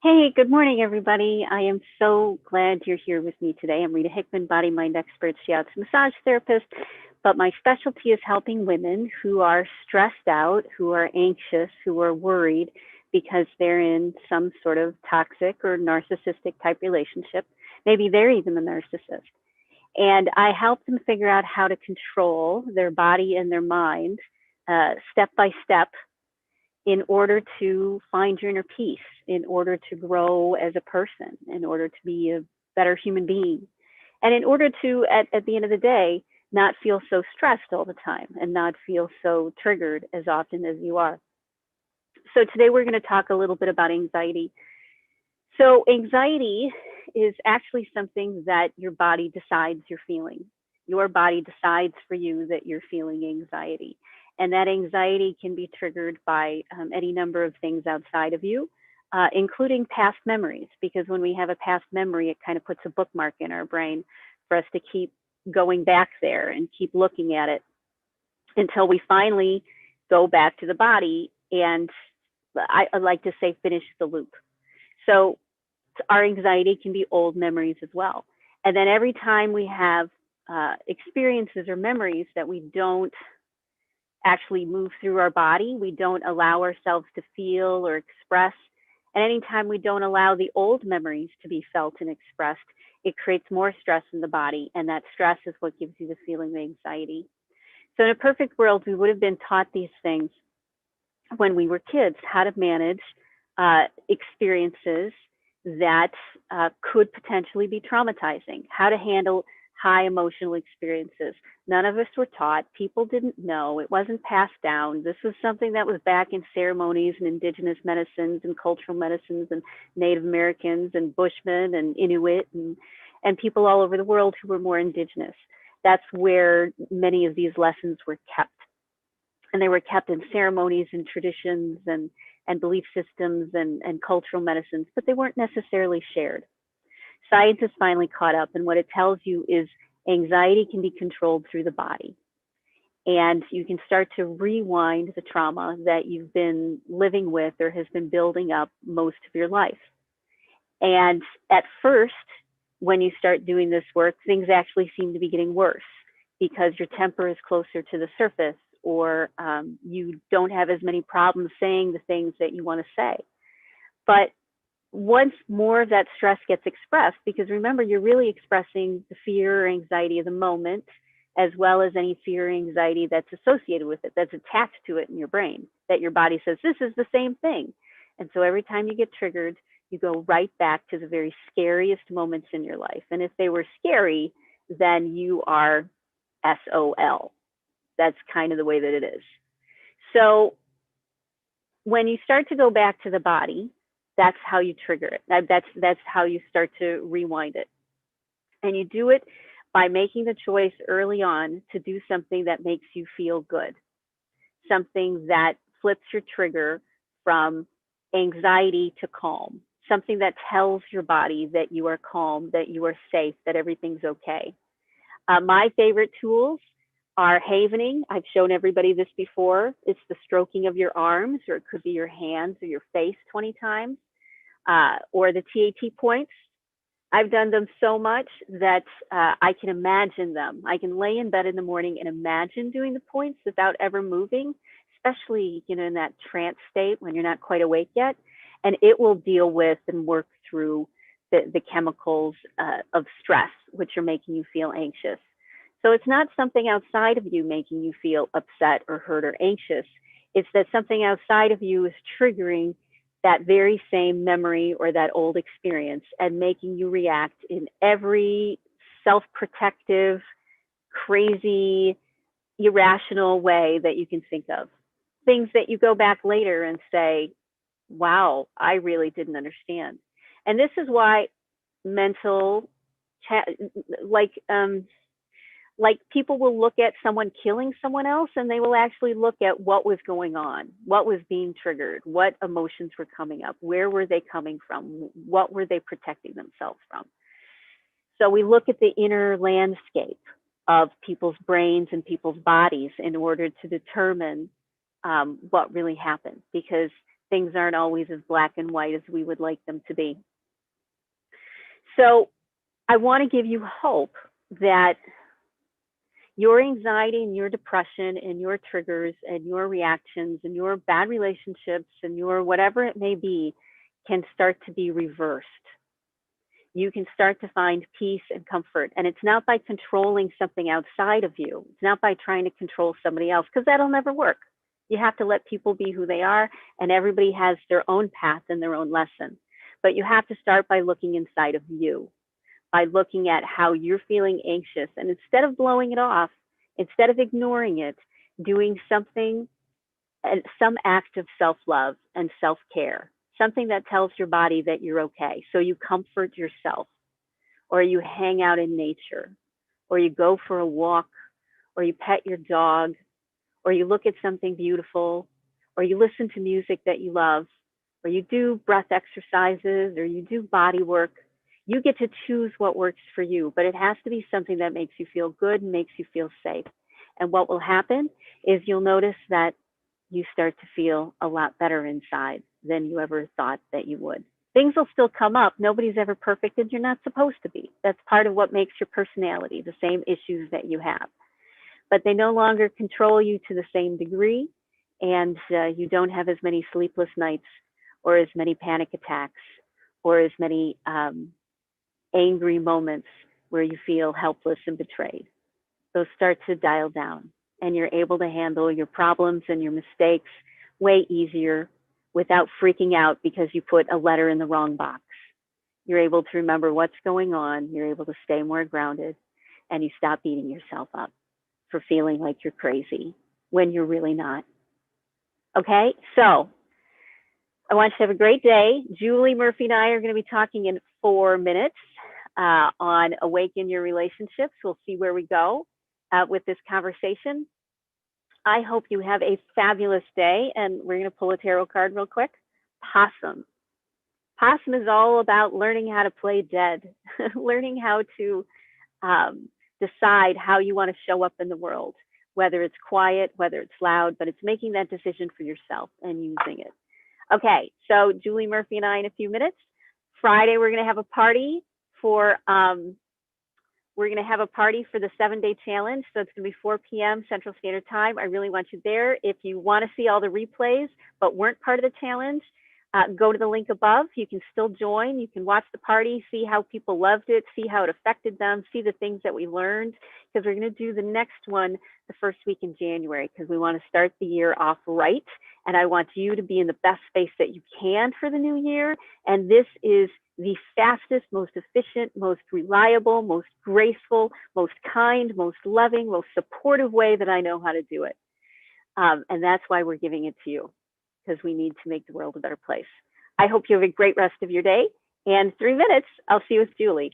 Hey, good morning, everybody. I am so glad you're here with me today. I'm Rita Hickman, body mind expert, shiatsu massage therapist, but my specialty is helping women who are stressed out, who are anxious, who are worried because they're in some sort of toxic or narcissistic type relationship. Maybe they're even the narcissist. And I help them figure out how to control their body and their mind step by step in order to find your inner peace, in order to grow as a person, in order to be a better human being, and in order to, at the end of the day, not feel so stressed all the time and not feel so triggered as often as you are. So today we're going to talk a little bit about anxiety. So anxiety is actually something that your body decides you're feeling. Your body decides for you that you're feeling anxiety. And that anxiety can be triggered by any number of things outside of you, including past memories, because when we have a past memory, it kind of puts a bookmark in our brain for us to keep going back there and keep looking at it until we finally go back to the body and I like to say finish the loop. So our anxiety can be old memories as well. And then every time we have experiences or memories that we don't actually move through our body, we don't allow ourselves to feel or express. And anytime we don't allow the old memories to be felt and expressed, it creates more stress in the body. And that stress is what gives you the feeling of anxiety. So in a perfect world, we would have been taught these things when we were kids, how to manage experiences that could potentially be traumatizing, how to handle high emotional experiences. None of us were taught. People didn't know. It wasn't passed down. This was something that was back in ceremonies and indigenous medicines and cultural medicines and Native Americans and Bushmen and Inuit and people all over the world who were more indigenous. That's where many of these lessons were kept. And they were kept in ceremonies and traditions and belief systems and cultural medicines, but they weren't necessarily shared. Science has finally caught up, and what it tells you is anxiety can be controlled through the body. And you can start to rewind the trauma that you've been living with or has been building up most of your life. And at first, when you start doing this work, things actually seem to be getting worse because your temper is closer to the surface, or you don't have as many problems saying the things that you want to say. But once more of that stress gets expressed, because remember, you're really expressing the fear or anxiety of the moment, as well as any fear or anxiety that's associated with it, that's attached to it in your brain, that your body says, this is the same thing. And so every time you get triggered, you go right back to the very scariest moments in your life. And if they were scary, then you are SOL. That's kind of the way that it is. So when you start to go back to the body, that's how you trigger it. That's how you start to rewind it. And you do it by making the choice early on to do something that makes you feel good, something that flips your trigger from anxiety to calm, something that tells your body that you are calm, that you are safe, that everything's okay. My favorite tools are havening. I've shown everybody this before. It's the stroking of your arms, or it could be your hands or your face 20 times, or the TAT points. I've done them so much that I can imagine them. I can lay in bed in the morning and imagine doing the points without ever moving, especially in that trance state when you're not quite awake yet. And it will deal with and work through the chemicals of stress, which are making you feel anxious. So it's not something outside of you making you feel upset or hurt or anxious. It's that something outside of you is triggering that very same memory or that old experience and making you react in every self-protective, crazy, irrational way that you can think of. Things that you go back later and say, wow, I really didn't understand. And this is why mental, like people will look at someone killing someone else and they will actually look at what was going on, what was being triggered, what emotions were coming up, where were they coming from, what were they protecting themselves from. So we look at the inner landscape of people's brains and people's bodies in order to determine what really happened, because things aren't always as black and white as we would like them to be. So I want to give you hope that your anxiety and your depression and your triggers and your reactions and your bad relationships and your whatever it may be can start to be reversed. You can start to find peace and comfort. And it's not by controlling something outside of you. It's not by trying to control somebody else, because that'll never work. You have to let people be who they are, and everybody has their own path and their own lesson. But you have to start by looking inside of you, by looking at how you're feeling anxious. And instead of blowing it off, instead of ignoring it, doing something, some act of self-love and self-care, something that tells your body that you're okay. So you comfort yourself, or you hang out in nature, or you go for a walk, or you pet your dog, or you look at something beautiful, or you listen to music that you love, or you do breath exercises, or you do body work. You get to choose what works for you, but it has to be something that makes you feel good and makes you feel safe. And what will happen is you'll notice that you start to feel a lot better inside than you ever thought that you would. Things will still come up. Nobody's ever perfect, and you're not supposed to be. That's part of what makes your personality, the same issues that you have. But they no longer control you to the same degree, and you don't have as many sleepless nights or as many panic attacks or as many angry moments where you feel helpless and betrayed. Those start to dial down, and you're able to handle your problems and your mistakes way easier without freaking out because you put a letter in the wrong box. You're able to remember what's going on. You're able to stay more grounded, and you stop beating yourself up for feeling like you're crazy when you're really not. Okay, so I want you to have a great day. Julie Murphy and I are going to be talking in 4 minutes on Awaken Your Relationships. We'll see where we go with this conversation. I hope you have a fabulous day, and we're going to pull a tarot card real quick. Possum. Possum is all about learning how to play dead, learning how to decide how you want to show up in the world, whether it's quiet, whether it's loud, but it's making that decision for yourself and using it. Okay, so Julie Murphy and I in a few minutes. Friday, we're going to have a party for the 7-day challenge. So it's going to be 4 p.m. Central Standard Time. I really want you there. If you want to see all the replays but weren't part of the challenge, go to the link above. You can still join. You can watch the party, see how people loved it, see how it affected them, see the things that we learned, because we're going to do the next one the first week in January, because we want to start the year off right. And I want you to be in the best space that you can for the new year. And this is the fastest, most efficient, most reliable, most graceful, most kind, most loving, most supportive way that I know how to do it. And that's why we're giving it to you, because we need to make the world a better place. I hope you have a great rest of your day. And 3 minutes, I'll see you with Julie.